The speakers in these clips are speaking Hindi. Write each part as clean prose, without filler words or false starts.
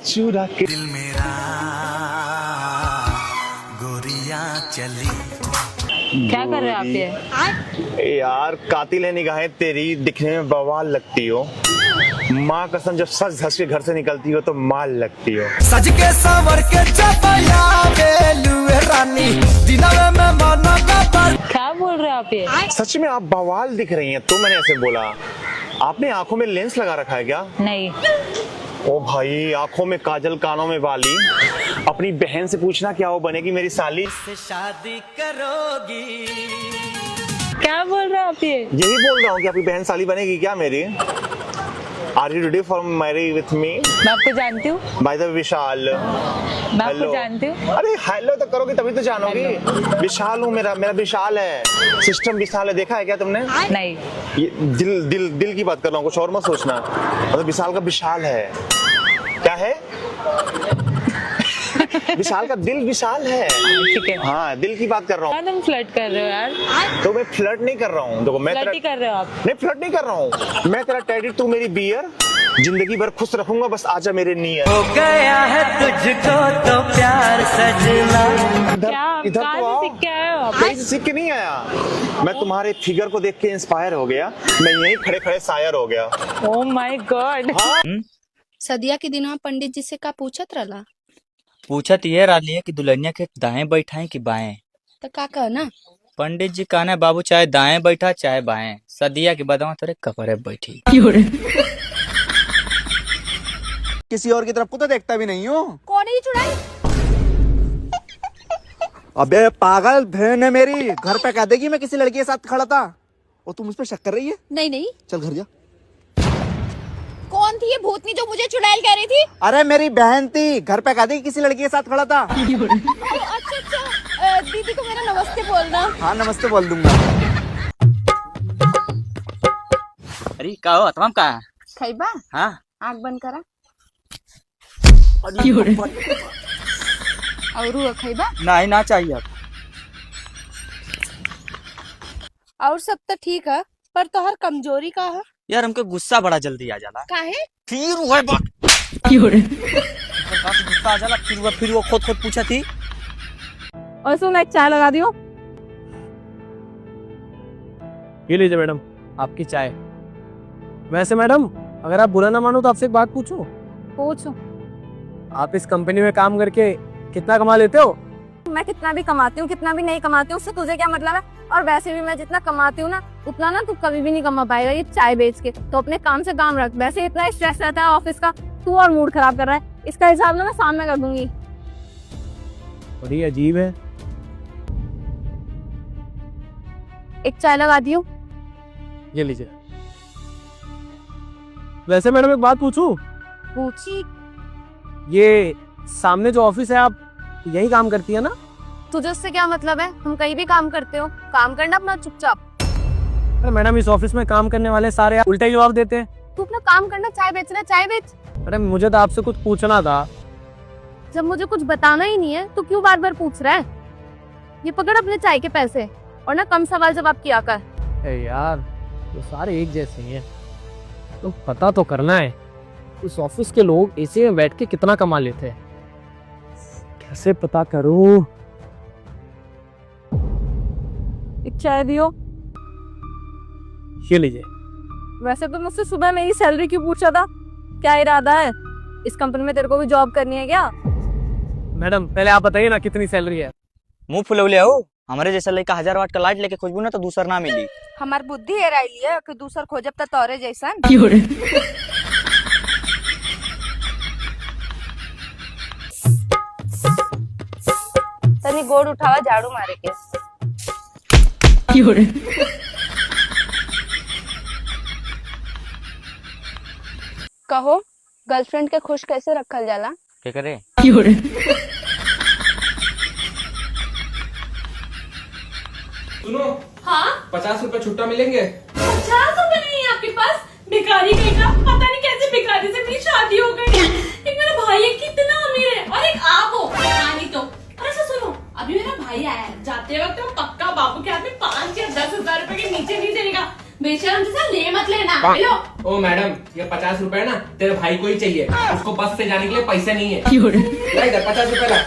चुरा के दिल मेरा गोरियां चली। क्या कर रहे हो आप ये? यार कातिल है निगाहें तेरी, दिखने में बवाल लगती हो। माँ कसम जब सच धस के घर से निकलती हो तो माल लगती हो। सज के संवर के चपया बेलुए रानी दिनवे में मना का पर। क्या बोल रहे हो आप ये? सच में आप बवाल दिख रही हैं। तो मैंने ऐसे बोला, आपने आंखों में लेंस लगा रखा है क्या? नहीं। ओ भाई, आंखों में काजल, कानों में बाली। अपनी बहन से पूछना क्या वो बनेगी मेरी साली। से शादी करोगी। क्या बोल रहे हो आप ये? यही बोल रहा हूँ कि आपकी बहन साली बनेगी क्या मेरी? Are you ready for marry with me? मैं आपको जानती हूँ। By the Vishal. मैं आपको जानती हूँ। अरे हेलो तो करोगी तभी तो जानोगी। विशाल हूँ, मेरा विशाल है। सिस्टम विशाल है, देखा है क्या तुमने? नहीं। ये दिल दिल दिल की बात कर रहा हूँ, कुछ और मत सोचना। मतलब विशाल का विशाल है। क्या है? विशाल का दिल विशाल है। ठीक है। हाँ, दिल की बात कर रहा हूँ। तुम फ्लर्ट कर रहे हो यार। तो मैं फ्लर्ट नहीं कर रहा हूँ। देखो मैं फ्लर्ट ही कर रहे हो आप। नहीं, फ्लर्ट नहीं कर रहा हूँ। मैं तेरा टेडी, तू मेरी बियर। जिंदगी भर खुश रखूंगा, बस आजा मेरे नियर। हो गया है तुझको तो प्यार सजना। इधर कहाँ तो से आओ। सीख के आए हो आप? कहीं से सीख के नहीं आया। मैं तुम्हारे फिगर को देख के इंस्पायर हो गया। मैं यहीं खड़े खड़े शायर हो गया। Oh my God. सदिया के दिनवा पंडित जी से का पूछत रहला? पूछत ये रहली है कि दुल्हनिया के दाएं बैठाएं कि बाएं। तो का कहना? पंडित जी कहना बाबू चाहे दाएं बैठा चाहे बाएं, सदिया की बदवा तोरे कपड़े बैठी। किसी और की तरफ को तो देखता भी नहीं हूँ। कौन ही चुड़ाई? अबे पागल बहन है मेरी, घर पे कह देगी मैं किसी लड़की के साथ खड़ा था और तुम मुझ पे शक कर रही है। नहीं नहीं। चल घर जा। कौन थी ये भूतनी जो मुझे चुड़ैल कह रही थी? अरे मेरी बहन थी, घर पे कह देगी किसी लड़की के साथ खड़ा था। अच्छा अच्छा। दीदी को मेरा नमस्ते बोलना। हाँ नमस्ते बोल दूंगा। अरे का हो तमाम का? खैबा? हाँ आँख बंद करा। और खैबा? नहीं ना चाहिए अब। और सब तो ठीक है, पर तोहर कमजोरी का है? यार हमको गुस्सा बड़ा जल्दी आ जाला। काहे? फिर वो बात गुस्सा आ जाला, फिर वो खुद पूछा थी। और सुन, एक चाय लगा दियो। ये लीजिए मैडम आपकी चाय। वैसे मैडम अगर आप बुरा ना मानो तो आपसे एक बात पूछूं? पूछो। आप इस कंपनी में काम करके कितना कमा लेते हो? मैं कितना भी कमाती हूँ कितना भी नहीं कमाती हूँ उससे तुझे क्या मतलब है? और वैसे भी मैं जितना कमाती हूँ ना उतना ना तू कभी भी नहीं कमा पाएगा ये चाय बेच के। तो अपने काम से काम रख। वैसे इतना स्ट्रेस रहता है ऑफिस का, तू और मूड खराब कर रहा है। इसका हिसाब ना मैं शाम में कर दूंगी। बड़ी अजीब है। एक चाय लगा दियो। ये लीजिए। वैसे मैडम एक बात पूछूं? पूछी। ये सामने जो ऑफिस है आप यही काम करती है ना? तुझे उससे क्या मतलब है? हम कहीं भी काम करते हो, काम करना अपना चुपचाप। अरे मैडम इस ऑफिस में काम करने वाले सारे उल्टा ही जवाब देते हैं। तू अपना काम करना, चाय बेचना चाय बेच। अरे मुझे तो आपसे कुछ पूछना था। जब मुझे कुछ बताना ही नहीं है तो क्यों बार बार पूछ रहा है? ये पकड़ अपने चाय के पैसे और ना कम सवाल जवाब किया कर। यार ये सारे एक जैसे ही हैं, तो पता तो करना है उस ऑफिस के लोग एसी में बैठ के कितना कमा लेते हैं। कैसे पता करूं? एक चाय दियो। ये लीजिए। वैसे तो मुझसे सुबह मेरी सैलरी क्यों पूछा था? क्या इरादा है? इस कंपनी में तेरे को भी जॉब करनी है क्या? मैडम पहले आप बताइए ना कितनी सैलरी है? मुंह फुलौले हो। हमारे जैसा लड़का 1000 वाट का लाइट लेके खोजबू ना तो दूसर ना मिली। हमार बुद्धि हेराइली है कि दूसर खोजब त तोरे जैसन। तनी गोड़ उठावा झाड़ू मारे के। कहो गर्लफ्रेंड के खुश कैसे रखल जाला? क्या करे? सुनो। हाँ? 50 रुपए छुट्टा मिलेंगे? 50 रुपए नहीं है आपके पास? भिखारी कहीं का। पता नहीं कैसे भिखारी से मेरी शादी हो गई। एक मेरा भाई है कितना अमीर है और एक आप हो। नहीं तो अरे सुनो, अभी मेरा भाई आया है, जाते वक्त वो पक्का बाबू के हाथ में 5 या 10 हजार रुपए के नीचे नहीं देगा। बेशरम जैसा ले मत लेना। लो। ओ मैडम, ये 50 रुपए ना तेरे भाई को ही चाहिए, उसको बस से जाने के लिए पैसे नहीं है। ला इधर 50 रुपए ला,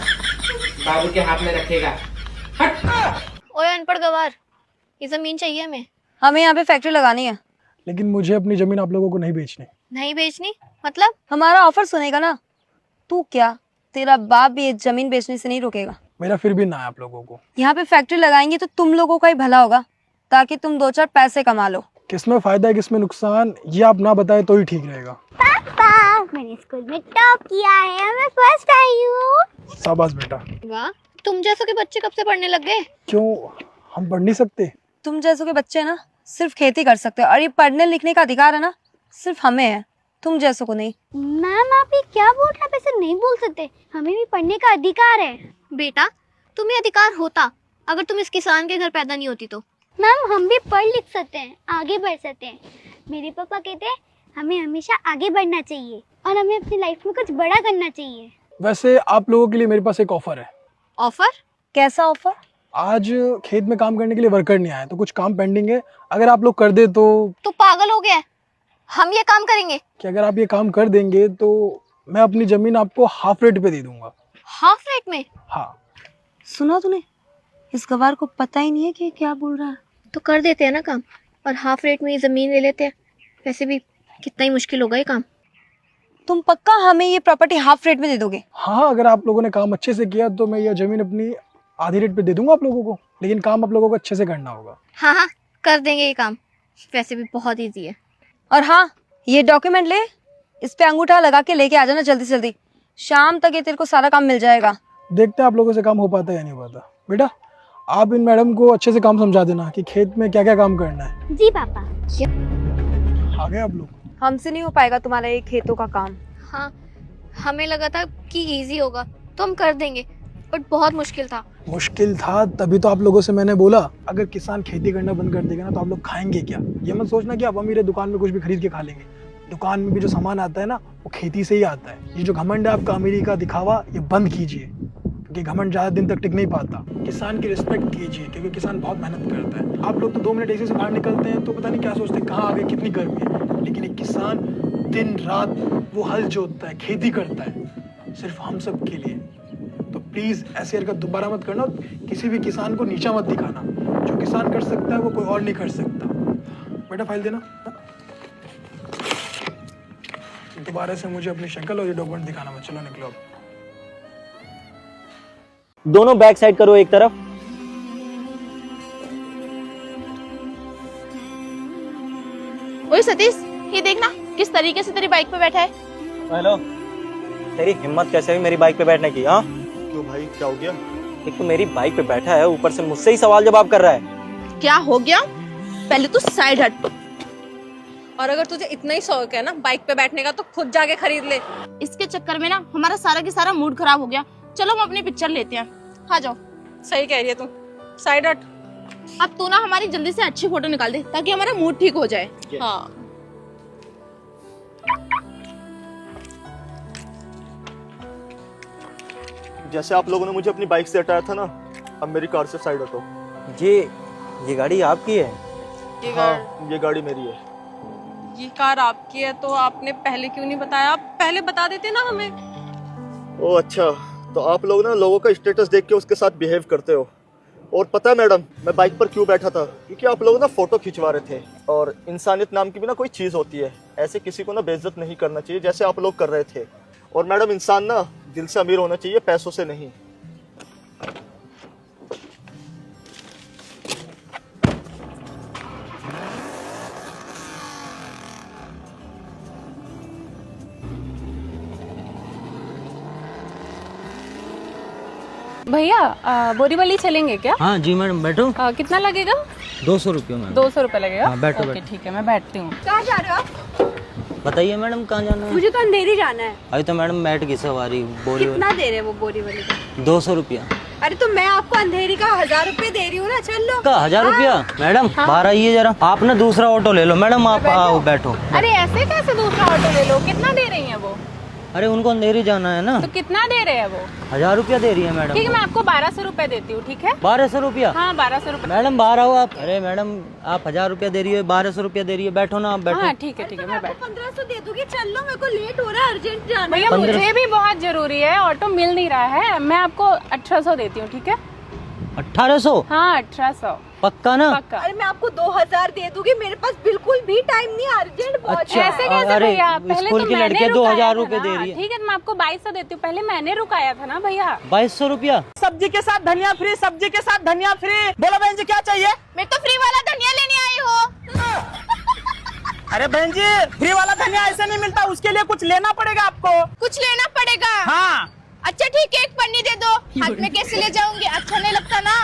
बाबू के हाथ में रखेगा। हट। ओए अनपढ़ गवार, ये जमीन चाहिए हमें यहाँ पे फैक्ट्री लगानी है। लेकिन मुझे अपनी जमीन आप लोगों को नहीं बेचनी। नहीं बेचनी मतलब? हमारा ऑफर सुनेगा ना। तू क्या, तेरा बाप भी ये जमीन बेचने से नहीं रोकेगा। मेरा फिर भी ना है आप लोगों को। यहाँ पे फैक्ट्री लगाएंगे तो तुम लोगों का ही भला होगा, ताकि तुम 2-4 पैसे कमा लो। किसमें फायदा है किसमें नुकसान, ये आप ना बताए तो ही ठीक रहेगा। पापा, मैंने स्कूल में टॉप किया है, मैं फर्स्ट आई हूँ। शाबाश बेटा। वाह, तुम जैसों के बच्चे कब से पढ़ने लग गए? क्यों, हम पढ़ नहीं सकते? तुम जैसों के बच्चे ना सिर्फ खेती कर सकते हो, और ये पढ़ने लिखने का अधिकार है ना सिर्फ हमें है, तुम जैसों को नहीं। मैम आप ये क्या बोल रहे हैं? आप ऐसे नहीं बोल सकते, हमें भी पढ़ने का अधिकार है। बेटा, तुम्हें अधिकार होता अगर तुम इस किसान के घर पैदा नहीं होती तो। मैम हम भी पढ़ लिख सकते हैं, आगे बढ़ सकते हैं। मेरे पापा कहते हैं हमें हमेशा आगे बढ़ना चाहिए और हमें अपनी लाइफ में कुछ बड़ा करना चाहिए। वैसे आप लोगों के लिए मेरे पास एक ऑफर है। ऑफर? कैसा ऑफर? आज खेत में काम करने के लिए वर्कर नहीं आए, तो कुछ काम पेंडिंग है, अगर आप लोग कर दे तो। तू पागल हो गया है? हम ये काम करेंगे कि अगर आप ये काम कर देंगे तो मैं अपनी जमीन आपको हाफ रेट पे दे दूंगा। हाफ रेट में? हाँ। सुना तूने, इस गवार को पता ही नहीं है कि क्या बोल रहा है। तो कर देते हैं ना काम, और हाफ रेट में ये जमीन ले लेते हैं। वैसे भी कितना ही मुश्किल होगा ये काम। तुम पक्का हमें ये प्रॉपर्टी हाफ रेट में दे दोगे? हाँ, अगर आप लोगों ने काम अच्छे से किया तो मैं यह जमीन अपनी आधी रेट पे दे दूंगा आप लोगों को, लेकिन काम आप लोगों को अच्छे से करना होगा। हाँ हाँ, कर देंगे ये काम, वैसे भी बहुत ईजी है। और हाँ, ये डॉक्यूमेंट ले, इस पे अंगूठा लगा के लेके आ जाना जल्दी से जल्दी। शाम तक ये तेरे को सारा काम मिल जाएगा। देखते हैं आप लोगों से काम हो पाता है या नहीं पाता। बेटा, आप इन मैडम को अच्छे से काम समझा देना कि खेत में क्या क्या काम करना है। जी पापा। आ गए आप लोग? हमसे नहीं हो पाएगा तुम्हारा ये खेतों का काम। हाँ, हमें लगा था कि इजी होगा तो हम कर देंगे, बट बहुत मुश्किल था। मुश्किल था तभी तो आप लोगों से मैंने बोला, अगर किसान खेती करना बंद कर देगा ना तो आप लोग खाएंगे क्या। ये मत सोचना कि आप अमीर है दुकान में कुछ भी खरीद के खा लेंगे। दुकान में भी जो सामान आता है ना वो खेती से ही आता है। ये जो घमंड है आपका अमीरी का दिखावा, ये बंद कीजिए, क्योंकि घमंड ज़्यादा दिन तक टिक नहीं पाता। किसान की रिस्पेक्ट कीजिए, क्योंकि किसान बहुत मेहनत करता है। आप लोग तो 2 मिनट ऐसे से बाहर निकलते हैं तो पता नहीं क्या सोचते हैं, कहाँ आ गए, कितनी गर्मी है। लेकिन एक किसान दिन रात वो हल जोतता है, खेती करता है, सिर्फ हम सब के लिए। तो प्लीज़ ऐसी हरकत दोबारा मत करना, किसी भी किसान को नीचा मत दिखाना। जो किसान कर सकता है वो कोई और नहीं कर सकता। बेटा फाइल देना। दोबारा से मुझे अपनी शक्ल और ये डॉक्यूमेंट दिखाना मत। चलो निकलो। दोनों बैक साइड करो एक तरफ। ओए सतीश, ये देखना किस तरीके से तेरी बाइक पे बैठा है। हेलो, तेरी हिम्मत कैसे हुई मेरी बाइक पे बैठने की? हाँ क्यों भाई, क्या हो गया? एक तो मेरी बाइक पे बैठा है, ऊपर से मुझसे ही सवाल जवाब कर रहा है। क्या हो गया? पहले तू साइड हट। और अगर तुझे इतना ही शौक है ना बाइक पे बैठने का तो खुद जाके खरीद ले। इसके चक्कर में ना हमारा सारा का सारा मूड खराब हो गया। चलो हम अपनी पिक्चर लेते हैं, आ जाओ। सही कह रही है तू, साइड हट। अब तू ना हमारी जल्दी से अच्छी फोटो निकाल दे ताकि हमारा मूड ठीक हो जाए। हाँ जैसे आप लोगों ने मुझे अपनी बाइक से हटाया था ना, अब मेरी कार से साइड हटो। ये गाड़ी आपकी है? हाँ, ये गाड़ी मेरी है। ये कार आपकी है तो आपने पहले क्यों नहीं बताया? आप पहले बता देते ना हमें। ओ अच्छा, तो आप लोग ना लोगों का स्टेटस देख के उसके साथ बिहेव करते हो। और पता है मैडम, मैं बाइक पर क्यों बैठा था? क्योंकि आप लोग ना फोटो खिंचवा रहे थे। और इंसानियत नाम की भी ना कोई चीज़ होती है, ऐसे किसी को ना बेइज्जत नहीं करना चाहिए जैसे आप लोग कर रहे थे। और मैडम, इंसान ना दिल से अमीर होना चाहिए, पैसों से नहीं। भैया बोरीवली चलेंगे क्या? हाँ जी मैडम, बैठो। कितना लगेगा? 200 रुपये मैम। 200 रुपये लगेगा? हाँ, बैठो ओके, बैठो। ठीक है, मैं बैठती हूँ। कहाँ जा रहे हो आप? बताइए मैडम, कहाँ जाना है? मुझे तो अंधेरी जाना है। अभी तो मैडम बैठ की सवारी बोरी। कितना दे रहे वो बोरीवली का? 200 रुपया। अरे तो मैं आपको अंधेरी का 1000 रुपए दे रही हूँ ना, चल लो। का 1000 रुपया? मैडम बाहर आइए जरा, आप ना दूसरा ऑटो ले लो। मैडम आप आओ, बैठो। अरे ऐसे कैसे दूसरा ऑटो ले लो? कितना दे रही है वो? अरे उनको अंधेरी जाना है ना। तो कितना दे रहे हैं वो? 1000 रुपया दे रही है मैडम। ठीक है, मैं आपको 1200 रुपए देती हूँ, ठीक है? 1200 रुपया? हाँ 1200 रुपए। मैडम बाहर आओ आप। अरे मैडम आप 1000 रुपया दे रही है, 1200 रुपया दे रही है, बैठो ना आप बैठो। हाँ ठीक है मैं बैठ। 1500 दे दूंगी, चल लो, मेरे को लेट हो रहा है, अर्जेंट जाना है। भैया मुझे भी बहुत जरूरी है, ऑटो मिल नहीं रहा है, मैं आपको 1800 देती हूँ, ठीक है? 1800? हाँ 1800 पक्का ना? पक्का। अरे मैं आपको 2000 दे दूंगी, मेरे पास बिल्कुल भी टाइम नहीं, अर्जेंट बहुत। अच्छा, ऐसे कैसे अरे भैया? पहले स्कूल तो की मैंने लड़कियां रुकाया 2000 था रुपए ना। दे रही है। ठीक है तो मैं आपको 2200 देती हूँ, पहले मैंने रुकाया था ना भैया। 2200 रुपया? सब्जी के साथ धनिया फ्री, सब्जी के साथ धनिया फ्री। बोलो बहन जी क्या चाहिए? मैं तो फ्री वाला धनिया लेने आई हूँ। अरे बहन जी फ्री वाला धनिया ऐसे नहीं मिलता, उसके लिए कुछ लेना पड़ेगा आपको। कुछ लेना पड़ेगा? हाँ। अच्छा ठीक है, एक पन्नी दे दो, हाथ में कैसे ले जाऊंगी, अच्छा नहीं लगता ना।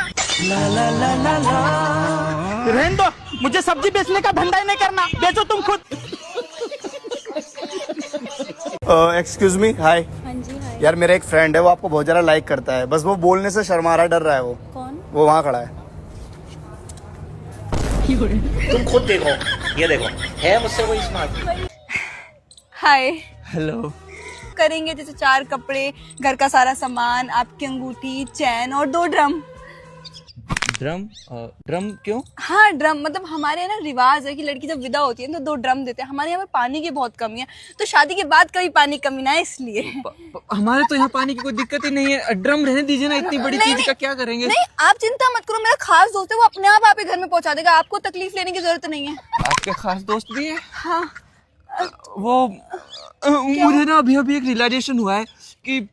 रहने दो, मुझे सब्जी बेचने का धंधा ही नहीं करना, बेचो तुम खुद। एक्सक्यूज मी, हाय। यार मेरा एक फ्रेंड है, वो आपको बहुत ज्यादा लाइक करता है, बस वो बोलने से शर्मा रहा है, डर रहा है। वो कौन? वो वहाँ खड़ा है। तुम खुद देखो, ये देखो, है मुझसे कोई स्मार्ट? हाय। हेलो। करेंगे जैसे 4 कपड़े, घर का सारा सामान, आपकी अंगूठी, चैन और 2 ड्रम। ड्रम? ड्रम क्यों? हाँ ड्रम, मतलब हमारे यहाँ ना रिवाज है कि लड़की जब विदा होती है तो 2 ड्रम देते हैं। हमारे यहाँ पे पानी की बहुत कमी है, तो शादी के बाद कभी पानी कमी ना है, इसलिए। हमारे तो यहाँ पानी की कोई दिक्कत ही नहीं है, ड्रम रहने दीजिए ना, इतनी बड़ी चीज का क्या करेंगे? नहीं आप चिंता मत करो, मेरा खास दोस्त है, वो अपने आप आपके घर में पहुंचा देगा, आपको तकलीफ लेने की जरूरत नहीं है। आपके खास दोस्त भी है? हाँ। वो मुझे ना अभी एक रियलाइजेशन हुआ है कि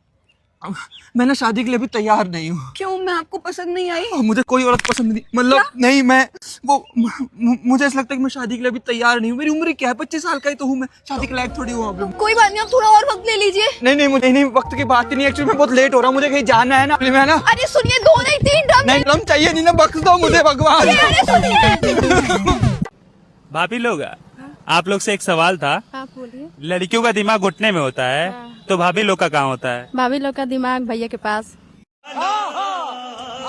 मैं ना शादी के लिए अभी तैयार नहीं हूँ। क्यों, मैं आपको पसंद नहीं आई? मुझे कोई औरत पसंद नहीं, मतलब नहीं, मैं वो मुझे ऐसा लगता है कि मैं शादी के लिए अभी तैयार नहीं हूँ। मेरी उम्र क्या है, 25 साल का ही तो हूँ मैं, शादी के लायक थोड़ी हूँ अभी। कोई बात नहीं, आप थोड़ा और वक्त ले लीजिए। नहीं मुझे नहीं, वक्त की बात ही नहीं, एक्चुअली मैं बहुत लेट हो रहा हूँ, मुझे कहीं जाना है ना, मैं ना। अरे सुनिए, 2 नहीं 3 ड्रम। नहीं ड्रम चाहिए नहीं ना, बख्श दो मुझे भगवान। भाभी लोग, आप लोग से एक सवाल था। हाँ बोलिए। लड़कियों का दिमाग घुटने में होता है, तो भाभी लोग का कहाँ होता है? भाभी लोग का दिमाग भैया के पास।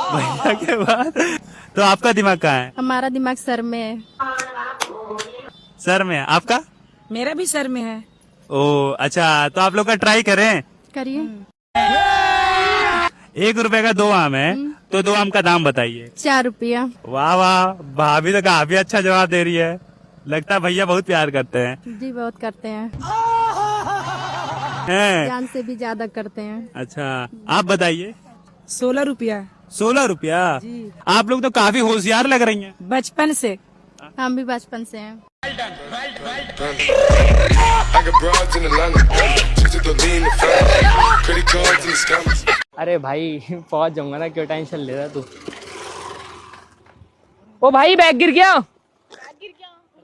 भैया के पास? तो आपका दिमाग कहाँ है? हमारा दिमाग सर में है। सर में है? आपका? मेरा भी सर में है। ओ अच्छा, तो आप लोग का ट्राई करें। करिए। 1 रुपए का 2 आम है, तो 2 आम का दाम बताइए। 4 रुपया। वाह वाह, भाभी तो काफी अच्छा जवाब दे रही है, लगता है भैया बहुत प्यार करते हैं। जी बहुत करते हैं, हैं? से भी ज्यादा करते हैं। अच्छा आप बताइए। 16 रुपया। 16 रुपया? आप लोग तो काफी होशियार लग रही हैं। बचपन से। हम भी बचपन से हैं। अरे भाई पहुंच जाऊंगा ना, क्यों टेंशन ले रहा तू? ओ भाई बैग गिर गया।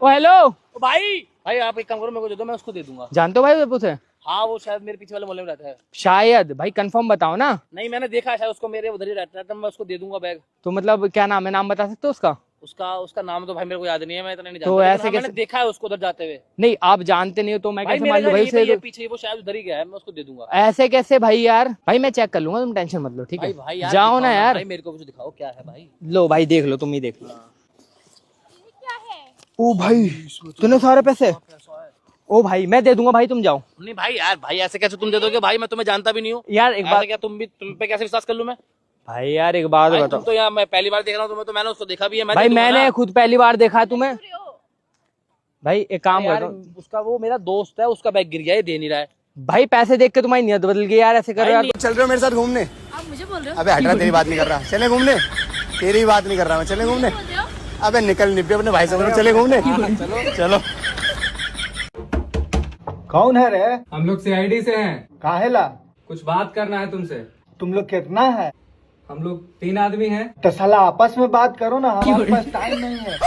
ओ हेलो भाई आप एक काम करो, मेरे को दे दो, मैं उसको दे दूंगा। जानते हो भाई उसे? हाँ वो शायद मेरे पीछे वाले मोहल्ले में रहता है। शायद भाई कंफर्म बताओ ना। नहीं मैंने देखा है, शायद उसको मेरे उधर ही रहता है, तो मैं उसको दे दूंगा बैग। तो मतलब क्या नाम है, नाम बता सकते हो उसका? उसका नाम तो भाई मेरे को याद नहीं है, मैं इतना नहीं जानता। तो ऐसे हाँ, कैसे? मैंने देखा है उसको उधर जाते हुए। नहीं आप जानते नहीं हो तो मैं भाई कैसे मान लूं? मेरे भाई ये से पीछे वो शायद उधर ही गया है, मैं उसको दे दूंगा। ऐसे कैसे भाई यार? भाई मैं चेक कर लूंगा, तुम टेंशन मत लो, ठीक है? भाई यार जाओ ना यार। भाई मेरे को कुछ दिखाओ, क्या है भाई? लो भाई देख लो, तुम ही देख लो। ओ भाई तूने सारे पैसे? ओ भाई मैं दे दूंगा भाई, तुम जाओ। नहीं भाई यार, भाई ऐसे कैसे तुम दे दोगे भाई? मैं तुम्हें जानता भी नहीं हूँ यार। एक बात, क्या तुम पे कैसे विश्वास कर लूं मैं? भाई यार एक बात भाई, बताओ। तुम तो यार मैं पहली बार देख रहा हूँ तुम्हें, तो मैंने उसको देखा भी है। भाई मैंने खुद पहली बार देखा है तुम्हें। भाई एक काम यार, करो, उसका वो मेरा दोस्त है, उसका बैग गिर गया है, दे नहीं रहा है। भाई पैसे देख के तुम्हारी नियत बदल गई यार, ऐसे कर रहे हो यार। चल रहे हो मेरे साथ घूमने? आप मुझे बोल रहे हो? अबे हट रहा, तेरी बात नहीं कर रहा, चले घूमने। तेरी बात नहीं कर रहा मैं, चले घूमने। अबे निकल निब्बे अपने भाई से, चले घूमने। चलो। कौन है रे? हम लोग CID से हैं। काहेला? कुछ बात करना है तुमसे। तुम लोग कितना है? हम लोग 3 आदमी हैं। तो साला आपस में बात करो ना, हमारे पास टाइम नहीं है।